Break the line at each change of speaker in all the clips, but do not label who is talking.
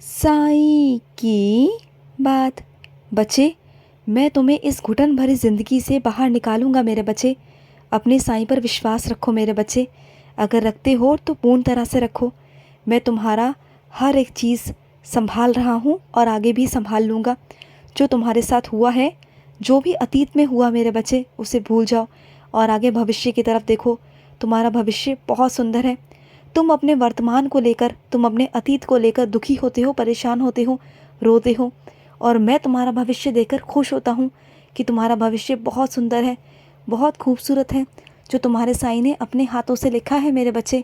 साईं की बात। बच्चे, मैं तुम्हें इस घुटन भरी ज़िंदगी से बाहर निकालूंगा मेरे बच्चे। अपने साईं पर विश्वास रखो मेरे बच्चे। अगर रखते हो तो पूर्ण तरह से रखो। मैं तुम्हारा हर एक चीज़ संभाल रहा हूँ और आगे भी संभाल लूँगा। जो तुम्हारे साथ हुआ है, जो भी अतीत में हुआ मेरे बच्चे, उसे भूल जाओ और आगे भविष्य की तरफ देखो। तुम्हारा भविष्य बहुत सुंदर है। तुम अपने वर्तमान को लेकर, तुम अपने अतीत को लेकर दुखी होते हो, परेशान होते हो, रोते हो, और मैं तुम्हारा भविष्य देखकर खुश होता हूँ कि तुम्हारा भविष्य बहुत सुंदर है, बहुत खूबसूरत है, जो तुम्हारे साईं ने अपने हाथों से लिखा है मेरे बच्चे।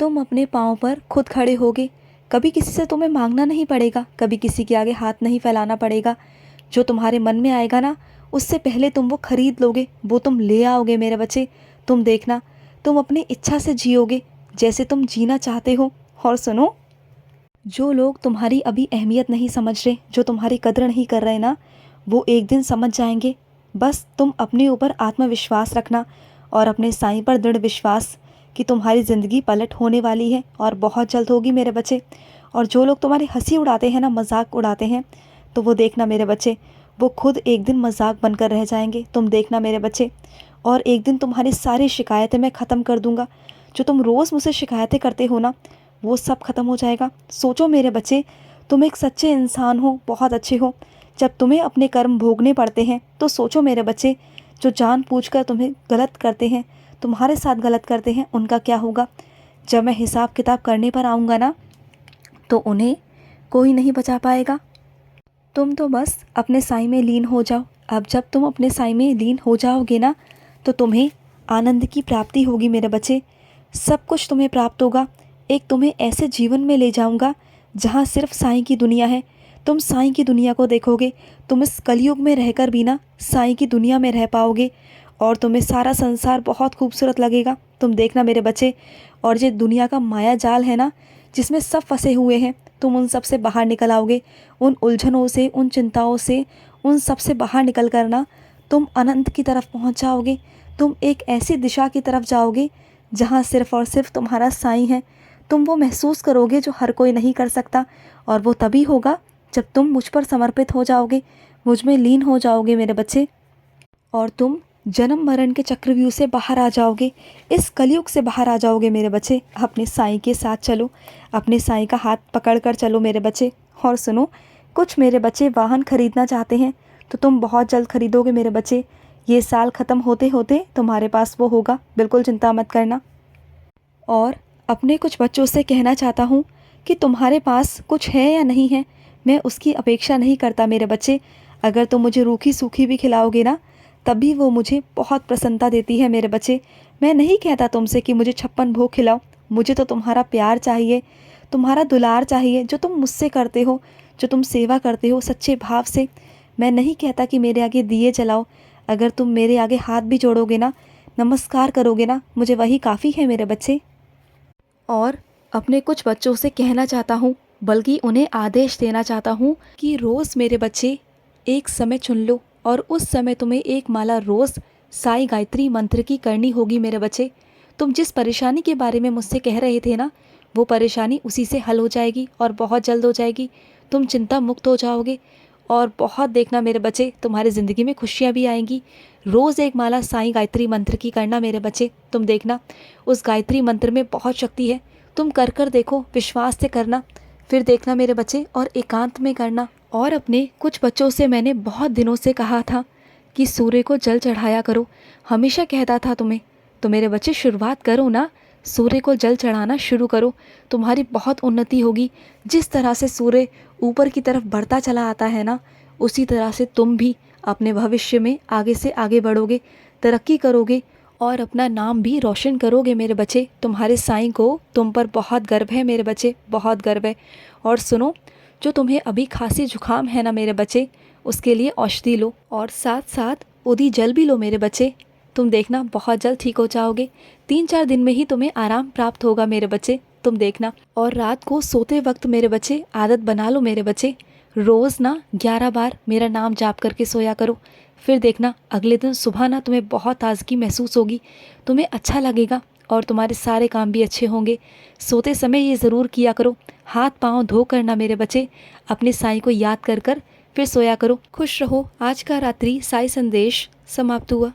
तुम अपने पाँव पर खुद खड़े होगे। कभी किसी से तुम्हें मांगना नहीं पड़ेगा, कभी किसी के आगे हाथ नहीं फैलाना पड़ेगा। जो तुम्हारे मन में आएगा ना, उससे पहले तुम वो खरीद लोगे, वो तुम ले आओगे मेरे बच्चे। तुम देखना, तुम अपनी इच्छा से जियोगे जैसे तुम जीना चाहते हो। और सुनो, जो लोग तुम्हारी अभी अहमियत नहीं समझ रहे, जो तुम्हारी कदर नहीं कर रहे ना, वो एक दिन समझ जाएंगे। बस तुम अपने ऊपर आत्मविश्वास रखना और अपने साईं पर दृढ़ विश्वास कि तुम्हारी ज़िंदगी पलट होने वाली है और बहुत जल्द होगी मेरे बच्चे। और जो लोग तुम्हारी हंसी उड़ाते हैं ना, मजाक उड़ाते हैं, तो वो देखना मेरे बच्चे, वो खुद एक दिन मजाक बनकर रह जाएंगे। तुम देखना मेरे बच्चे। और एक दिन तुम्हारी सारी शिकायतें मैं ख़त्म कर दूँगा। जो तुम रोज़ मुझसे शिकायतें करते हो ना, वो सब खत्म हो जाएगा। सोचो मेरे बच्चे, तुम एक सच्चे इंसान हो, बहुत अच्छे हो। जब तुम्हें अपने कर्म भोगने पड़ते हैं तो सोचो मेरे बच्चे, जो जानबूझकर तुम्हें गलत करते हैं, तुम्हारे साथ गलत करते हैं, उनका क्या होगा। जब मैं हिसाब किताब करने पर आऊँगा ना, तो उन्हें कोई नहीं बचा पाएगा। तुम तो बस अपने साईं में लीन हो जाओ। अब जब तुम अपने साईं में लीन हो जाओगे ना, तो तुम्हें आनंद की प्राप्ति होगी मेरे बच्चे। सब कुछ तुम्हें प्राप्त होगा। एक तुम्हें ऐसे जीवन में ले जाऊंगा जहाँ सिर्फ साईं की दुनिया है। तुम साईं की दुनिया को देखोगे। तुम इस कलयुग में रहकर भी ना साईं की दुनिया में रह पाओगे और तुम्हें सारा संसार बहुत खूबसूरत लगेगा। तुम देखना मेरे बच्चे। और ये दुनिया का माया जाल है ना, जिसमें सब फंसे हुए हैं, तुम उन सब से बाहर निकल आओगे। उन उलझनों से, उन चिंताओं से, उन सब से बाहर निकल कर ना तुम अनंत की तरफ पहुंच जाओगे। तुम एक ऐसी दिशा की तरफ जाओगे जहां सिर्फ और सिर्फ तुम्हारा साईं है। तुम वो महसूस करोगे जो हर कोई नहीं कर सकता, और वो तभी होगा जब तुम मुझ पर समर्पित हो जाओगे, मुझ में लीन हो जाओगे मेरे बच्चे। और तुम जन्म मरण के चक्रव्यूह से बाहर आ जाओगे, इस कलयुग से बाहर आ जाओगे मेरे बच्चे। अपने साईं के साथ चलो, अपने साईं का हाथ पकड़ कर चलो मेरे बच्चे। और सुनो, कुछ मेरे बच्चे वाहन खरीदना चाहते हैं, तो तुम बहुत जल्द खरीदोगे मेरे बच्चे। ये साल ख़त्म होते होते तुम्हारे पास वो होगा, बिल्कुल चिंता मत करना। और अपने कुछ बच्चों से कहना चाहता हूँ कि तुम्हारे पास कुछ है या नहीं है, मैं उसकी अपेक्षा नहीं करता मेरे बच्चे। अगर तुम मुझे रूखी सूखी भी खिलाओगे ना, तब भी वो मुझे बहुत प्रसन्नता देती है मेरे बच्चे। मैं नहीं कहता तुमसे कि मुझे 56 भोग खिलाओ। मुझे तो तुम्हारा प्यार चाहिए, तुम्हारा दुलार चाहिए, जो तुम मुझसे करते हो, जो तुम सेवा करते हो सच्चे भाव से। मैं नहीं कहता कि मेरे आगे दिए जलाओ। अगर तुम मेरे आगे हाथ भी जोड़ोगे ना, नमस्कार करोगे ना, मुझे वही काफ़ी है मेरे बच्चे। और अपने कुछ बच्चों से कहना चाहता हूँ, बल्कि उन्हें आदेश देना चाहता हूँ कि रोज़ मेरे बच्चे एक समय चुन लो और उस समय तुम्हें एक माला रोज़ साई गायत्री मंत्र की करनी होगी मेरे बच्चे। तुम जिस परेशानी के बारे में मुझसे कह रहे थे ना, वो परेशानी उसी से हल हो जाएगी और बहुत जल्द हो जाएगी। तुम चिंता मुक्त हो जाओगे और बहुत देखना मेरे बच्चे, तुम्हारी ज़िंदगी में खुशियाँ भी आएंगी। रोज़ एक माला साई गायत्री मंत्र की करना मेरे बच्चे। तुम देखना, उस गायत्री मंत्र में बहुत शक्ति है। तुम कर कर देखो, विश्वास से करना, फिर देखना मेरे बच्चे, और एकांत में करना। और अपने कुछ बच्चों से मैंने बहुत दिनों से कहा था कि सूर्य को जल चढ़ाया करो, हमेशा कहता था तुम्हें। तो मेरे बच्चे, शुरुआत करो ना, सूर्य को जल चढ़ाना शुरू करो, तुम्हारी बहुत उन्नति होगी। जिस तरह से सूर्य ऊपर की तरफ बढ़ता चला आता है ना, उसी तरह से तुम भी अपने भविष्य में आगे से आगे बढ़ोगे, तरक्की करोगे और अपना नाम भी रोशन करोगे मेरे बच्चे। तुम्हारे साईं को तुम पर बहुत गर्व है मेरे बच्चे, बहुत गर्व है। और सुनो, जो तुम्हें अभी खांसी जुकाम है ना मेरे बच्चे, उसके लिए औषधि लो और साथ साथ उदी जल भी लो मेरे बच्चे। तुम देखना, बहुत जल्द ठीक हो जाओगे। 3-4 दिन में ही तुम्हें आराम प्राप्त होगा मेरे बच्चे, तुम देखना। और रात को सोते वक्त मेरे बच्चे आदत बना लो मेरे बच्चे, रोज़ ना 11 बार मेरा नाम जाप करके सोया करो। फिर देखना, अगले दिन सुबह ना तुम्हें बहुत ताजगी महसूस होगी, तुम्हें अच्छा लगेगा और तुम्हारे सारे काम भी अच्छे होंगे। सोते समय ये ज़रूर किया करो, हाथ पांव धोकर ना मेरे बच्चे अपने साईं को याद कर कर फिर सोया करो। खुश रहो। आज का रात्रि साई संदेश समाप्त हुआ।